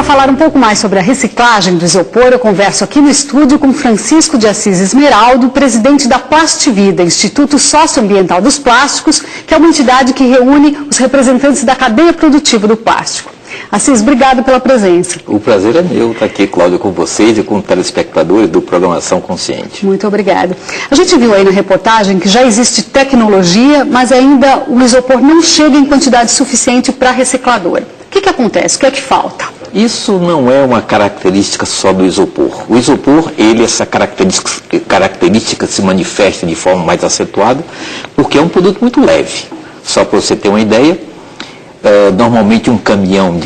para falar um pouco mais sobre a reciclagem do isopor, eu converso aqui no estúdio com Francisco de Assis Esmeraldo, presidente da Plastivida, Instituto Socioambiental dos Plásticos, que é uma entidade que reúne os representantes da cadeia produtiva do plástico. Assis, obrigado pela presença. O prazer é meu estar aqui, Cláudio, com vocês e com os telespectadores do Programação Consciente. Muito obrigada. A gente viu aí na reportagem que já existe tecnologia, mas ainda o isopor não chega em quantidade suficiente para a recicladora. O que acontece? O que é que falta? Isso não é uma característica só do isopor. O isopor, essa característica se manifesta de forma mais acentuada porque é um produto muito leve. Só para você ter uma ideia, normalmente um caminhão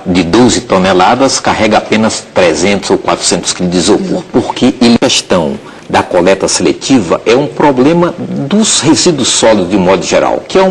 de 12 toneladas carrega apenas 300 ou 400 quilos de isopor, porque a questão da coleta seletiva é um problema dos resíduos sólidos de modo geral, que é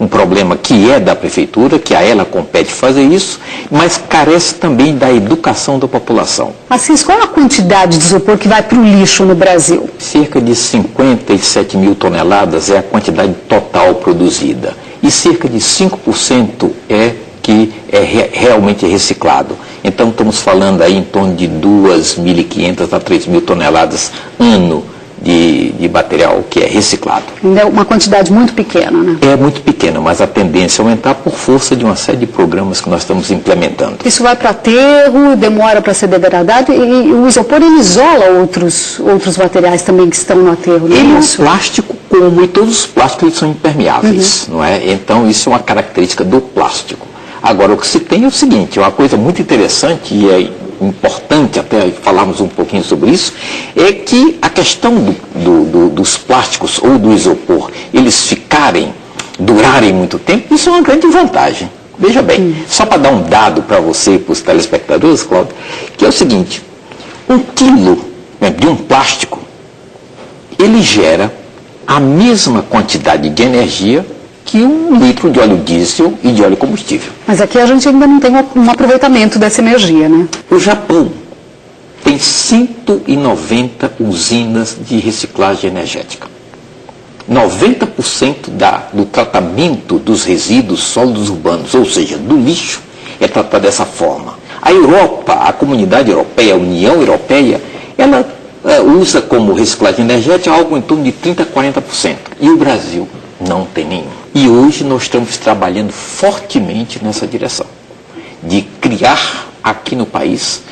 um problema que é da prefeitura, que a ela compete fazer isso, mas carece também da educação da população. Assis, qual é a quantidade de isopor que vai para o lixo no Brasil? Cerca de 57 mil toneladas é a quantidade total produzida. E cerca de 5% é que é realmente reciclado. Então estamos falando aí em torno de 2.500 a 3.000 toneladas ano de material que é reciclado. Ainda é uma quantidade muito pequena, né? É muito pequena, mas a tendência é aumentar por força de uma série de programas que nós estamos implementando. Isso vai para aterro, demora para ser degradado e o isopor ele isola outros materiais também que estão no aterro. Ele é um plástico como, e todos os plásticos eles são impermeáveis, não é? Então isso é uma característica do plástico. Agora o que se tem é o seguinte, uma coisa muito interessante e é importante até falarmos um pouquinho sobre isso, é que a questão dos plásticos ou do isopor, eles durarem muito tempo, isso é uma grande vantagem. Veja bem, só para dar um dado para você e para os telespectadores, Cláudio, que é o seguinte, 1 quilo de um plástico, ele gera a mesma quantidade de energia que 1 litro de óleo diesel e de óleo combustível. Mas aqui a gente ainda não tem um aproveitamento dessa energia, né? O Japão tem 190 usinas de reciclagem energética. 90% do tratamento dos resíduos sólidos urbanos, ou seja, do lixo, é tratado dessa forma. A Europa, a Comunidade Europeia, a União Europeia, ela usa como reciclagem energética algo em torno de 30% a 40%. E o Brasil não tem nenhum. E hoje nós estamos trabalhando fortemente nessa direção, de criar aqui no país,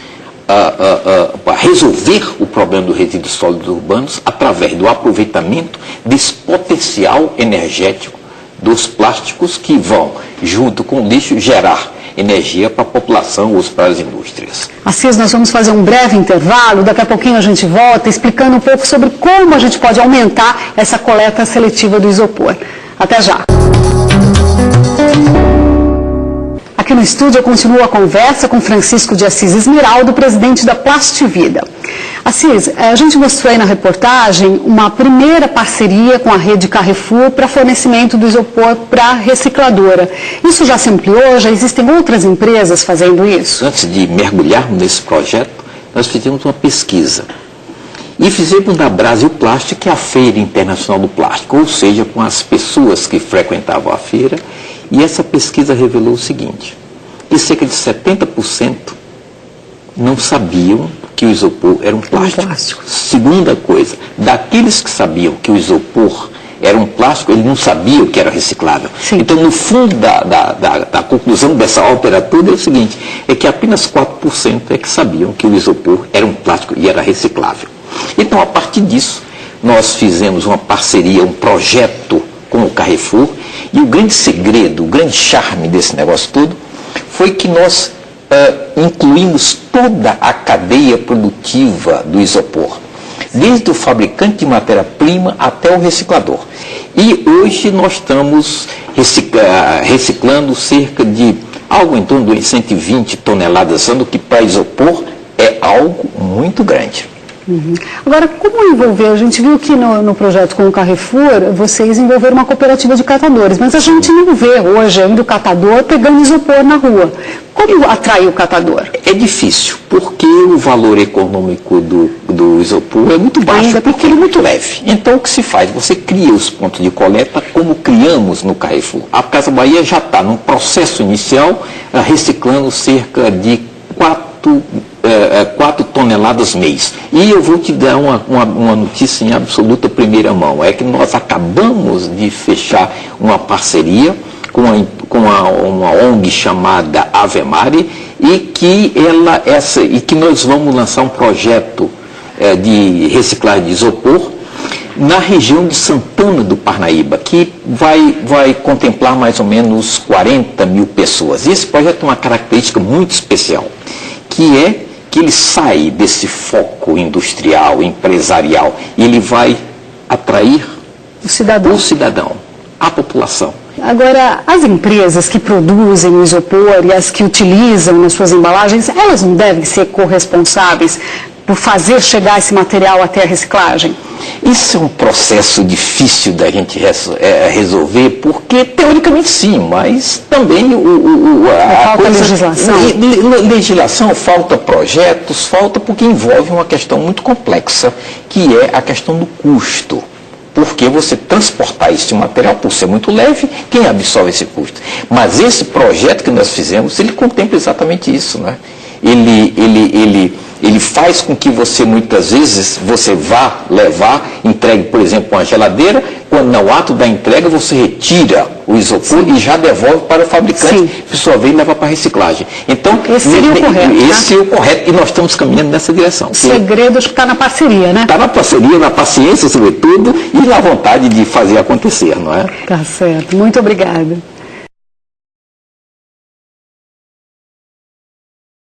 para resolver o problema dos resíduos sólidos urbanos através do aproveitamento desse potencial energético dos plásticos que vão, junto com o lixo, gerar energia para a população ou para as indústrias. Assis, nós vamos fazer um breve intervalo, daqui a pouquinho a gente volta explicando um pouco sobre como a gente pode aumentar essa coleta seletiva do isopor. Até já! Aqui no estúdio eu continuo a conversa com Francisco de Assis Esmeraldo, presidente da Plastivida. Assis, a gente mostrou aí na reportagem uma primeira parceria com a rede Carrefour para fornecimento do isopor para a recicladora. Isso já se ampliou? Já existem outras empresas fazendo isso? Antes de mergulharmos nesse projeto, nós fizemos uma pesquisa. E fizemos na Brasil Plástico, que é a Feira Internacional do Plástico, ou seja, com as pessoas que frequentavam a feira. E essa pesquisa revelou o seguinte, que cerca de 70% não sabiam que o isopor era um plástico. Segunda coisa, daqueles que sabiam que o isopor era um plástico, eles não sabiam que era reciclável. Sim. Então, no fundo da conclusão dessa ópera toda é o seguinte, é que apenas 4% é que sabiam que o isopor era um plástico e era reciclável. Então, a partir disso, nós fizemos uma parceria, um projeto com o Carrefour, e o grande segredo, o grande charme desse negócio todo, foi que nós incluímos toda a cadeia produtiva do isopor, desde o fabricante de matéria-prima até o reciclador. E hoje nós estamos reciclando cerca de algo em torno de 120 toneladas ano, que para isopor é algo muito grande. Agora, como envolver? A gente viu que no projeto com o Carrefour, vocês envolveram uma cooperativa de catadores, mas a gente não vê hoje ainda o catador pegando isopor na rua. Como atrair o catador? É difícil, porque o valor econômico do isopor é muito baixo, porque ele é muito leve. Então, o que se faz? Você cria os pontos de coleta como criamos no Carrefour. A Casa Bahia já está num processo inicial, reciclando cerca de 4 toneladas mês. E eu vou te dar uma notícia em absoluta primeira mão, é que nós acabamos de fechar uma parceria com uma ONG chamada Avemare e que nós vamos lançar um projeto de reciclagem de isopor na região de Santana do Parnaíba, que vai contemplar mais ou menos 40 mil pessoas. E esse projeto tem uma característica muito especial, que é que ele sai desse foco industrial, empresarial, e ele vai atrair o cidadão, a população. Agora, as empresas que produzem o isopor e as que utilizam nas suas embalagens, elas não devem ser corresponsáveis por fazer chegar esse material até a reciclagem? Isso é um processo difícil da gente resolver, porque teoricamente sim, mas também falta legislação. Legislação, falta projetos, falta porque envolve uma questão muito complexa, que é a questão do custo. Porque você transportar esse material, por ser muito leve, quem absorve esse custo? Mas esse projeto que nós fizemos, ele contempla exatamente isso, né? Ele faz com que você, muitas vezes, você vá levar, entregue, por exemplo, uma geladeira, quando no ato da entrega você retira o isopor e já devolve para o fabricante, a pessoa vem e leva para a reciclagem. Então, esse seria o correto. Esse é o correto e nós estamos caminhando nessa direção. O segredo acho que está na parceria, né? Está na parceria, na paciência, sobretudo, e na vontade de fazer acontecer, não é? Tá certo. Muito obrigada.